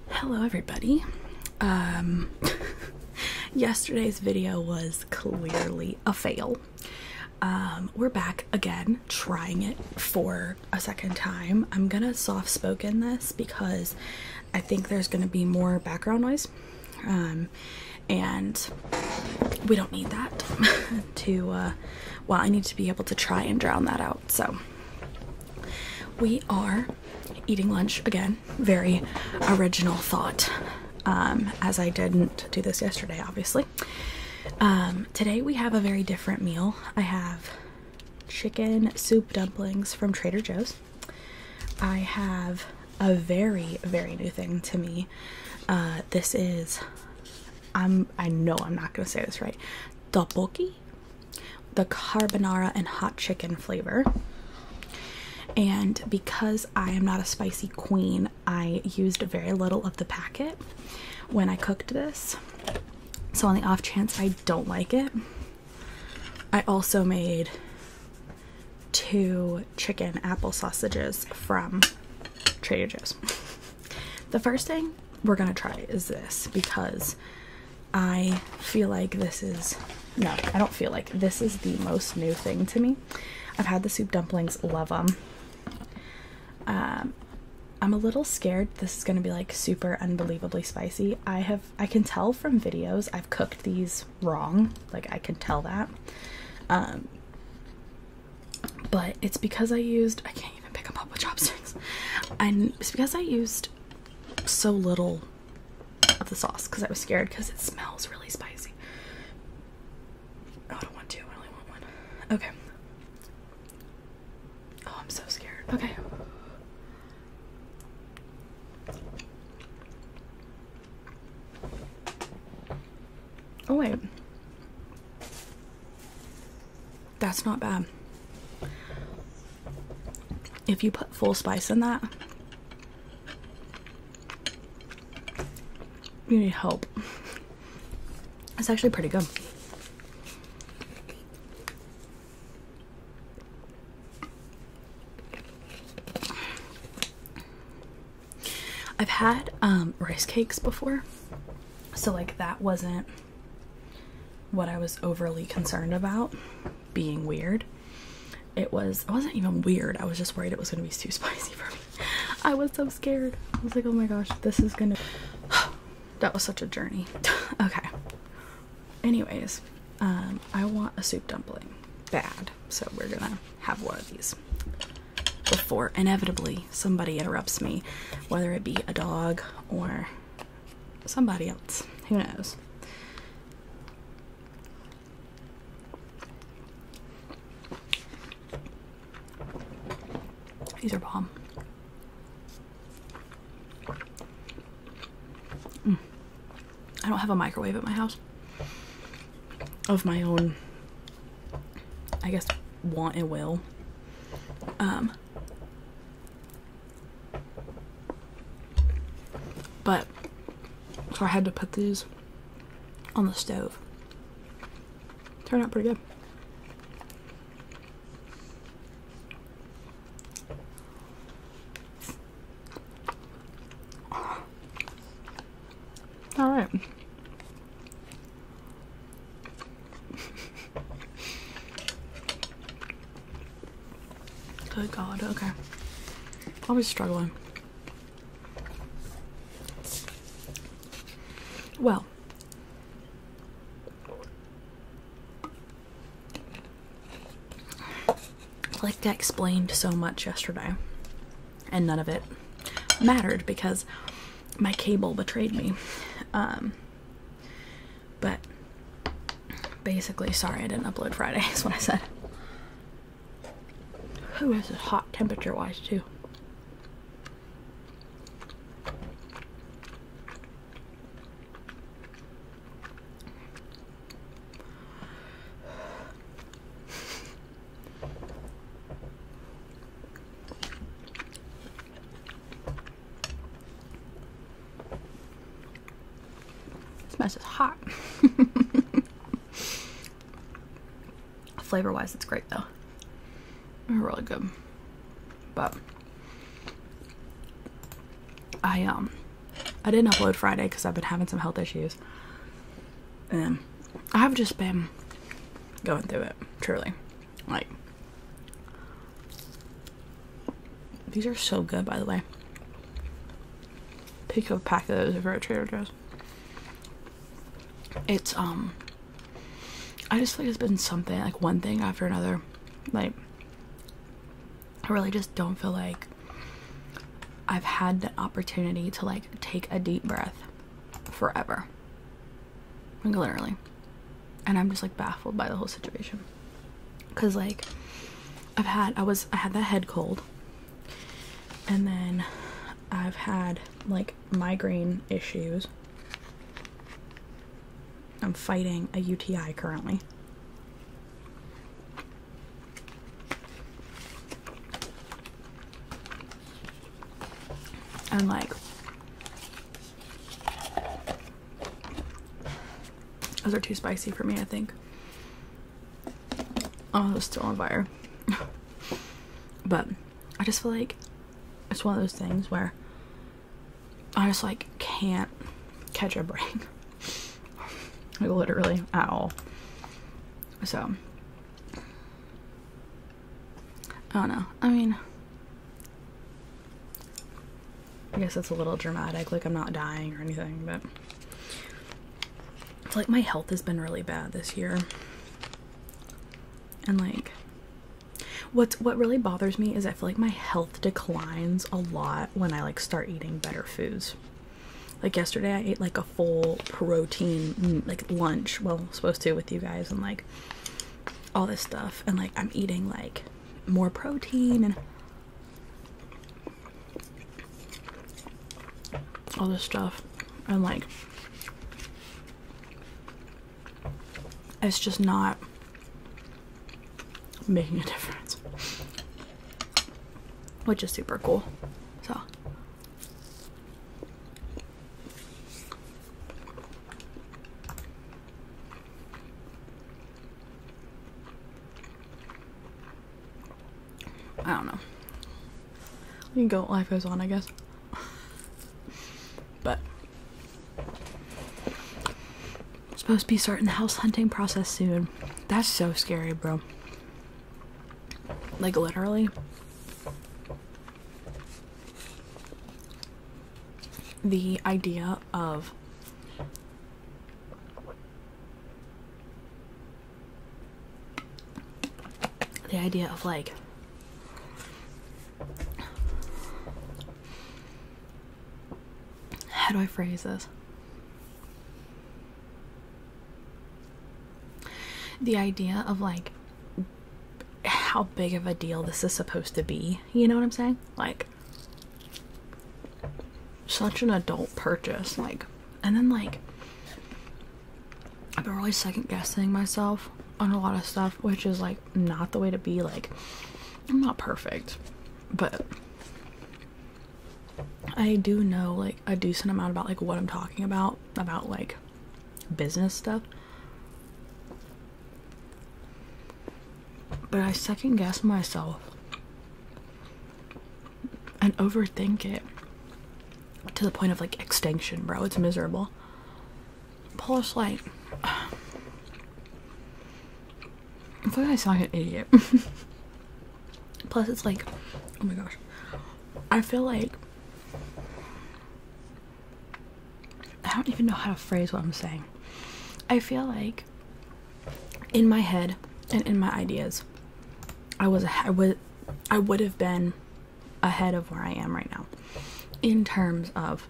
Hello everybody. Yesterday's video was clearly a fail. We're back again, trying it for a second time. I'm gonna soft-spoken this because I think there's gonna be more background noise, and we don't need that to, well, I need to be able to try and drown that out. So we are eating lunch again. Very original thought, as I didn't do this yesterday, obviously. Today we have a very different meal. I have chicken soup dumplings from Trader Joe's. I have a very new thing to me. This is, I know I'm not gonna say this right, tteokbokki, the carbonara and hot chicken flavor. And because I am not a spicy queen, I used very little of the packet when I cooked this. So on the off chance I don't like it, I also made 2 chicken apple sausages from Trader Joe's. The first thing we're gonna try is this, because I feel like this is, no, I don't feel like, this is the most new thing to me. I've had the soup dumplings, love them. I'm a little scared this is gonna be like super unbelievably spicy. I can tell from videos I've cooked these wrong, like I can tell that. But it's because I can't even pick them up with chopsticks. And it's because I used so little of the sauce, because I was scared because it smells really spicy. Oh, I don't want to, I only want one. Okay. Oh, I'm so scared. Okay. Oh wait, that's not bad. If you put full spice in that, you need help. It's actually pretty good. I've had rice cakes before, so like that wasn't what I was overly concerned about being weird. It wasn't even weird, I was just worried it was gonna be too spicy for me. I was so scared. I was like, oh my gosh, this is gonna that was such a journey. Okay, anyways, I want a soup dumpling bad, so we're gonna have one of these before inevitably somebody interrupts me, whether it be a dog or somebody else, who knows. These are bomb. I don't have a microwave at my house of my own, I guess, want and will. But so I had to put these on the stove. Turned out pretty good. All right. Good God, okay. I was struggling. Well, like I explained so much yesterday, and none of it mattered because my cable betrayed me. But basically, sorry I didn't upload Friday is what I said. Ooh, this is hot temperature wise too. This mess is hot. Flavor wise, it's great though. Really good. But I I didn't upload Friday because I've been having some health issues. And I have just been going through it, truly. Like, these are so good, by the way. Pick up a pack of those over at Trader Joe's. It's, I just feel like it's been something, like one thing after another. Like, I really just don't feel like I've had the opportunity to, like, take a deep breath forever. Like, literally. And I'm just, like, baffled by the whole situation. Because, like, I had that head cold. And then I've had, like, migraine issues. I'm fighting a UTI currently. And, like, those are too spicy for me, I think. Oh, it's still on fire. But I just feel like it's one of those things where I just, like, can't catch a break. Like, literally at all. So I don't know. I mean, I guess it's a little dramatic, like I'm not dying or anything, but it's like my health has been really bad this year. And, like, what really bothers me is I feel like my health declines a lot when I, like, start eating better foods. Like, yesterday I ate, like, a full protein, like, lunch, well, supposed to with you guys, and, like, all this stuff, and, like, I'm eating, like, more protein and all this stuff, and, like, it's just not making a difference, which is super cool. So I don't know. We can go, life goes on, I guess. But I'm supposed to be starting the house hunting process soon. That's so scary, bro. Like, literally. The idea of like, how do I phrase this? The idea of, like, how big of a deal this is supposed to be, you know what I'm saying? Like, such an adult purchase, like, and then, like, I've been really second guessing myself on a lot of stuff, which is, like, not the way to be. Like, I'm not perfect, but I do know, like, a decent amount about, like, what I'm talking about, like, business stuff. But I second guess myself and overthink it to the point of, like, extinction, bro. It's miserable. Plus, like, I feel like I sound like an idiot. Plus, it's like, oh my gosh, I feel like I don't even know how to phrase what I'm saying. I feel like in my head and in my ideas, I would have been ahead of where I am right now in terms of,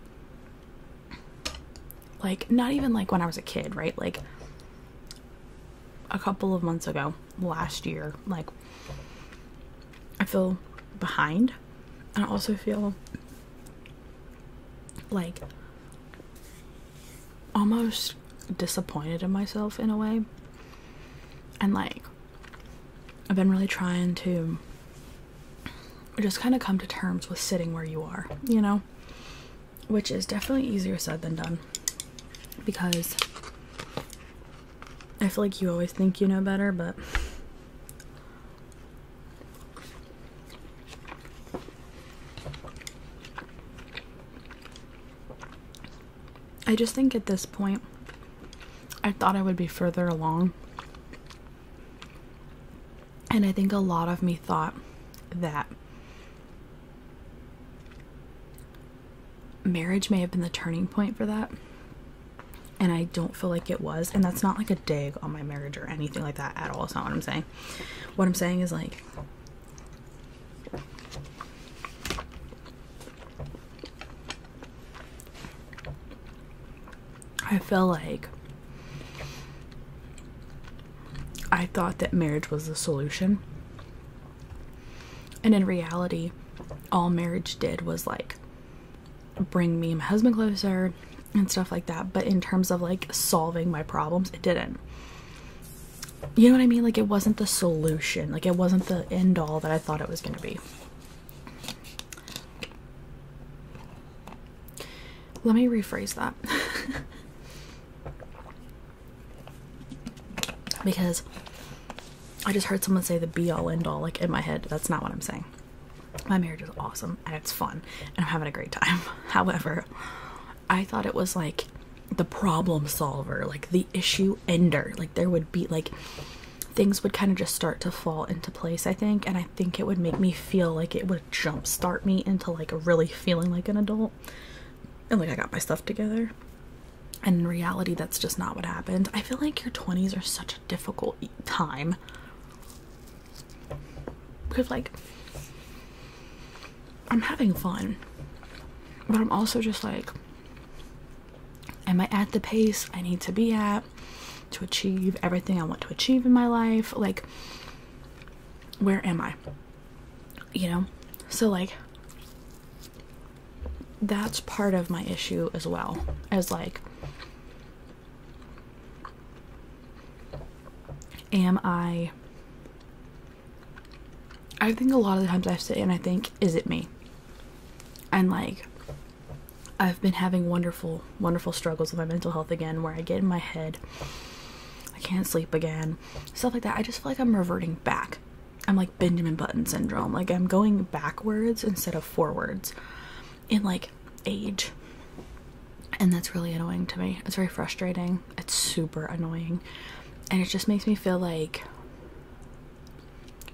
like, not even like when I was a kid, right? Like, a couple of months ago, last year, like, I feel behind, and I also feel like almost disappointed in myself in a way. And, like, I've been really trying to just kind of come to terms with sitting where you are, you know, which is definitely easier said than done, because I feel like you always think you know better, but I just think at this point, I thought I would be further along. And I think a lot of me thought that marriage may have been the turning point for that. And I don't feel like it was. And that's not like a dig on my marriage or anything like that at all. That's not what I'm saying. What I'm saying is like, I feel like I thought that marriage was the solution. And in reality, all marriage did was like bring me and my husband closer and stuff like that. But in terms of like solving my problems, it didn't. You know what I mean? Like, it wasn't the solution. Like, it wasn't the end all that I thought it was going to be. Let me rephrase that. Because I just heard someone say the be all end all, like, in my head. That's not what I'm saying. My marriage is awesome and it's fun and I'm having a great time. However, I thought it was like the problem solver, like the issue ender. Like, there would be like things would kind of just start to fall into place, I think. And I think it would make me feel like it would jumpstart me into like really feeling like an adult and like I got my stuff together. And in reality, that's just not what happened. I feel like your 20s are such a difficult time. Because, like, I'm having fun. But I'm also just like, am I at the pace I need to be at to achieve everything I want to achieve in my life? Like, where am I? You know? So, like, that's part of my issue as well. As, like, am I think a lot of the times I sit and I think, is it me? And like, I've been having wonderful struggles with my mental health again, where I get in my head, I can't sleep again, stuff like that. I just feel like I'm reverting back. I'm like Benjamin Button syndrome. Like, I'm going backwards instead of forwards in like age. And that's really annoying to me. It's very frustrating. It's super annoying. And it just makes me feel like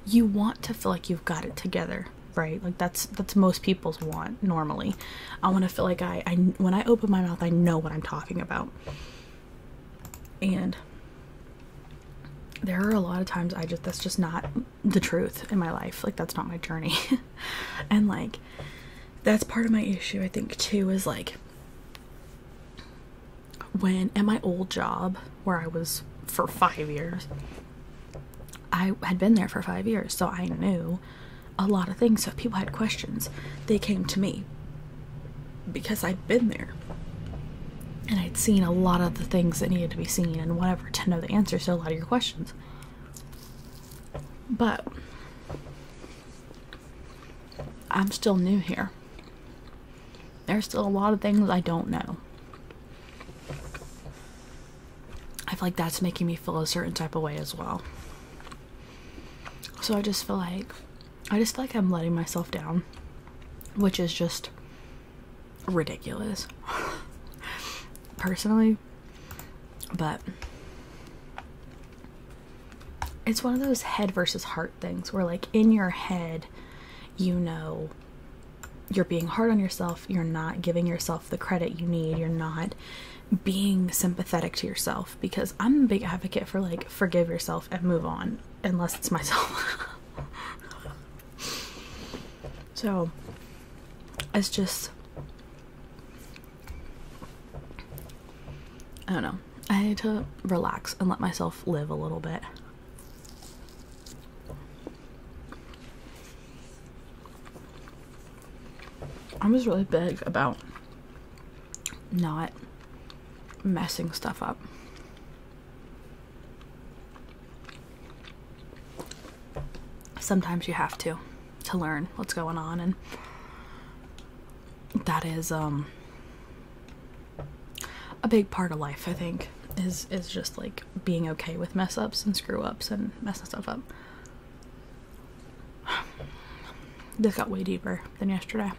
you want to feel like you've got it together, right? Like, that's most people's want normally. I want to feel like I when I open my mouth, I know what I'm talking about. And there are a lot of times that's just not the truth in my life. Like, that's not my journey. And like, that's part of my issue, I think, too, is like, when at my old job where I was for 5 years, I had been there for 5 years, so I knew a lot of things. So if people had questions, they came to me because I'd been there and I'd seen a lot of the things that needed to be seen and whatever to know the answers to a lot of your questions. But I'm still new here. There's still a lot of things I don't know. I feel like that's making me feel a certain type of way as well. So I just feel like I'm letting myself down, which is just ridiculous, personally. But it's one of those head versus heart things where, like, in your head, you know, you're being hard on yourself, you're not giving yourself the credit you need, you're not being sympathetic to yourself, because I'm a big advocate for, like, forgive yourself and move on, unless it's myself. So it's just, I don't know, I need to relax and let myself live a little bit. I'm just really big about not messing stuff up. Sometimes you have to learn what's going on, and that is a big part of life, I think, is just like being okay with mess ups and screw ups and messing stuff up. This got way deeper than yesterday.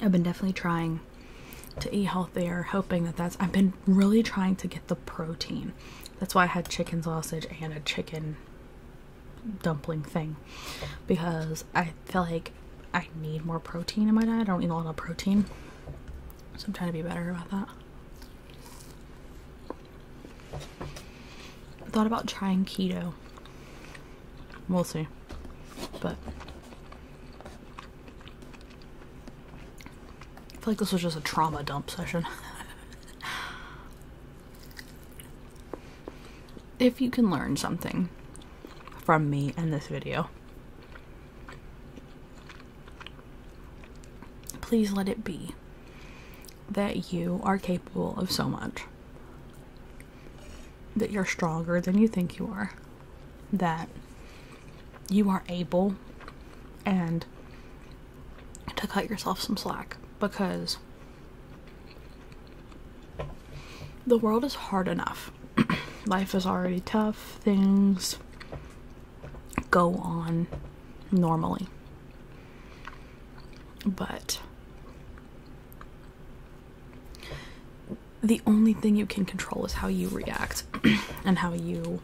I've been definitely trying to eat healthier, hoping that I've been really trying to get the protein. That's why I had chicken sausage and a chicken dumpling thing, because I feel like I need more protein in my diet. I don't eat a lot of protein, so I'm trying to be better about that. I thought about trying keto. We'll see. But I feel like this was just a trauma dump session. If you can learn something from me in this video, please let it be that you are capable of so much. That you're stronger than you think you are. That you are able and to cut yourself some slack, because the world is hard enough. Life is already tough. Things go on normally. But the only thing you can control is how you react and how you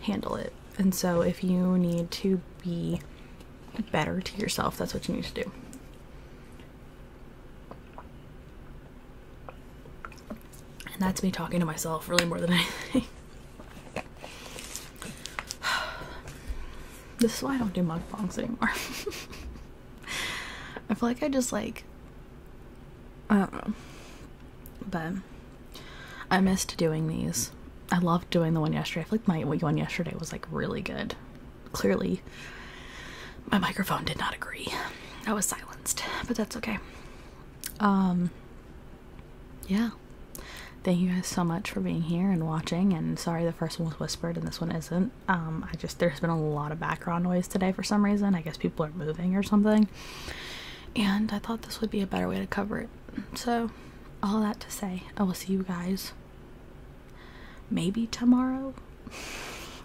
handle it. And so if you need to be better to yourself, that's what you need to do. And that's me talking to myself really more than anything. This is why I don't do mukbangs anymore. I feel like I just like, I don't know. But I missed doing these. I loved doing the one yesterday. I feel like my one yesterday was like really good. Clearly, my microphone did not agree. I was silenced, but that's okay. Yeah. Thank you guys so much for being here and watching, and sorry the first one was whispered and this one isn't. There's been a lot of background noise today for some reason. I guess people are moving or something. And I thought this would be a better way to cover it. So, all that to say, I will see you guys maybe tomorrow.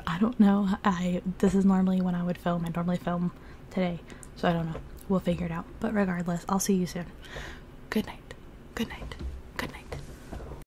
I don't know. This is normally when I would film. I normally film today, so I don't know. We'll figure it out. But regardless, I'll see you soon. Good night. Good night.